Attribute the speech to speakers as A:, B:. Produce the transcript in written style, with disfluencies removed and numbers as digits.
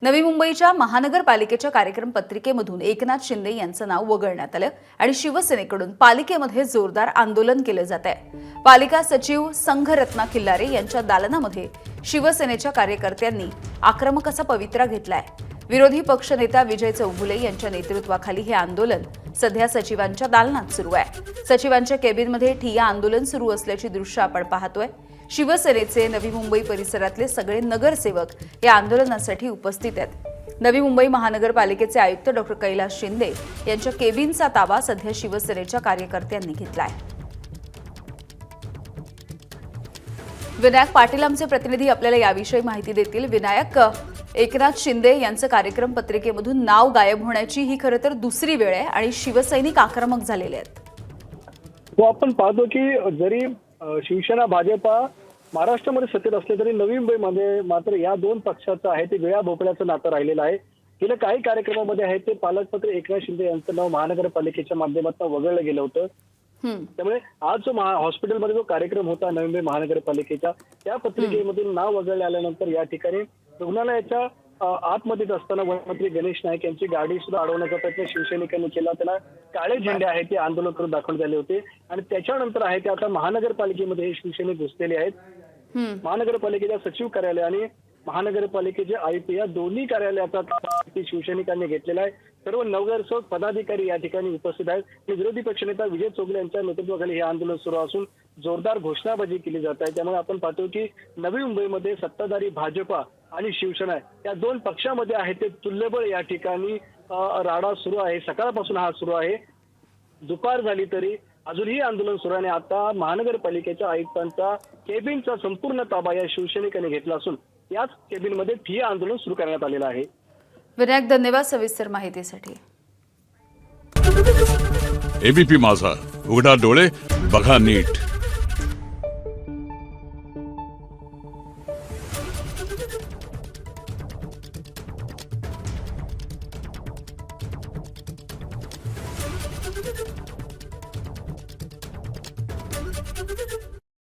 A: नवी मुंबईच्या महानगरपालिकेच्या कार्यक्रम पत्रिकेमधून एकनाथ शिंदे यांचं नाव वगळण्यात आलं आणि शिवसेनेकडून पालिकेमध्ये जोरदार आंदोलन केलं जात आहे। पालिका सचिव संघरत्ना खिल्लारे यांच्या दालनामध्ये शिवसेनेच्या कार्यकर्त्यांनी आक्रमक असा पवित्रा घेतलाय। विरोधी पक्षनेता विजय चौगुले यांच्या नेतृत्वाखाली हे आंदोलन सध्या सचिवांच्या दालनात सुरू आहे। सचिवांच्या केबिनमध्ये ठिय्या आंदोलन सुरू असल्याची दृश्य आपण पाहतोय। शिवसेनेचे नवी मुंबई परिसरातले सगळे नगरसेवक या आंदोलनासाठी उपस्थित आहेत। नवी मुंबई महानगरपालिकेचे आयुक्त डॉ. कैलास शिंदे यांच्या केबिनचा ताबा सध्या शिवसेनेच्या कार्यकर्त्यांनी घेतलाय। विनायक पाटील आमचे प्रतिनिधी आपल्याला याविषयी माहिती देतील। विनायक, एकनाथ शिंदे यांचं कार्यक्रम पत्रिकेमधून नाव गायब होण्याची ही खरं तर दुसरी वेळ आहे आणि शिवसैनिक आक्रमक झालेले आहेत।
B: आपण पाहतो की जरी शिवसेना भाजपा महाराष्ट्रामध्ये सत्तेत असले तरी नवी मुंबईमध्ये मात्र या दोन पक्षाचं आहे ते वेळा भोपळ्याचं नातं राहिलेलं आहे। गेल्या काही कार्यक्रमामध्ये आहे ते पालकमंत्री एकनाथ शिंदे यांचं नाव महानगरपालिकेच्या माध्यमातून वगळलं गेलं होतं। त्यामुळे आज जो हॉस्पिटलमध्ये जो कार्यक्रम होता नवी मुंबई महानगरपालिकेचा त्या पत्रिकेमधून नाव वगळले आल्यानंतर या ठिकाणी रुग्णालयाच्या आतमध्येच असताना वनमंत्री गणेश नाईक यांची गाडी सुद्धा अडवण्याचा प्रयत्न शिवसैनिकांनी केला। त्यांना काळे झेंडे आहेत ते आंदोलन करून दाखवण्यात आले होते आणि त्याच्यानंतर आहे ते आता महानगरपालिकेमध्ये हे शिवसैनिक घुसलेले आहेत। महानगरपालिकेच्या सचिव कार्यालय आणि महानगरपालिकेचे आयुक्त या दोन्ही कार्यालयाचा शिवसैनिकांनी घेतलेला आहे। सर्व नगरसेवक पदाधिकारी या ठिकाणी उपस्थित आहेत आणि विरोधी पक्षनेता विजय चौगुले यांच्या नेतृत्वाखाली हे आंदोलन सुरू असून जोरदार घोषणाबाजी केली जात आहे। त्यामुळे आपण पाहतो की नवी मुंबईमध्ये सत्ताधारी भाजपा आणि शिवसेना या दोन पक्षामध्ये आहे ते तुल्यबळ या ठिकाणी राडा सुरू आहे। सकाळपासून हा सुरू आहे, दुपार झाली तरी अजूनही आंदोलन सुरू आहे। आता महानगरपालिकेच्या आयुक्तांचा केबिनचा संपूर्ण ताबा या शिवसैनिकांनी घेतला असून याच केबिनमध्ये ठिय्या आंदोलन सुरू करण्यात आलेलं आहे।
A: विनायक, धन्यवाद सविस्तर माहितीसाठी।
C: एबीपी माझा, उघडा डोळे बघा नीट।